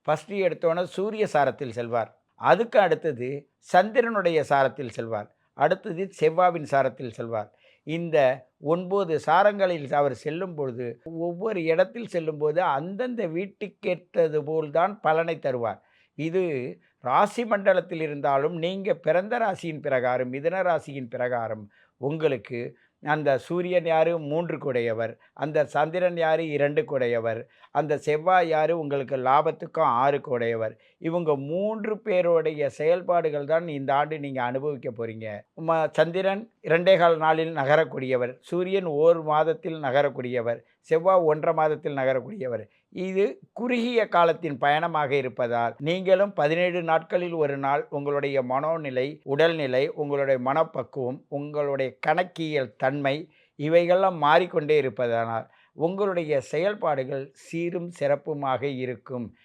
First எடுத்தோனே சூரிய சாரத்தில் செல்வார். அதுக்கு அடுத்தது சந்திரனுடைய சாரத்தில் செல்வார். அடுத்தது செவ்வாவின் சாரத்தில் செல்வார். இந்த 9 சாரங்களில் அவர் செல்லும்பொழுது, ஒவ்வொரு இடத்தில் செல்லும்போது அந்தந்த வீட்டுக்கேற்றது போல் தான் பலனை தருவார். இது ராசி மண்டலத்தில் இருந்தாலும், நீங்க பிறந்த ராசியின் பிரகாரம், மிதுன ராசியின் பிரகாரம் உங்களுக்கு அந்த சூரியன் யாரு 3 குடையவர், அந்த சந்திரன் யாரு 2 குடையவர், அந்த செவ்வாய் யாரு உங்களுக்கு லாபத்துக்கும் 6 உடையவர். இவங்க 3 பேருடைய செயல்பாடுகள் தான் இந்த ஆண்டு நீங்க அனுபவிக்க போறீங்க. சந்திரன் 2 1/4 நாளில் நகரக்கூடியவர். சூரியன் 1 மாதத்தில் நகரக்கூடியவர். செவ்வாய் 1 1/2 மாதத்தில் நகரக்கூடியவர். இது குறுகிய காலத்தின் பயணமாக இருப்பதால், நீங்களும் 17 நாட்களில் 1 நாள் உங்களுடைய மனோநிலை, உடல்நிலை, உங்களுடைய மனப்பக்குவம், உங்களுடைய கணக்கியல் தன்மை இவைகள்லாம் மாறிக்கொண்டே இருப்பதனால், உங்களுடைய செயல்பாடுகள் சீரும் சிறப்புமாக இருக்கும்.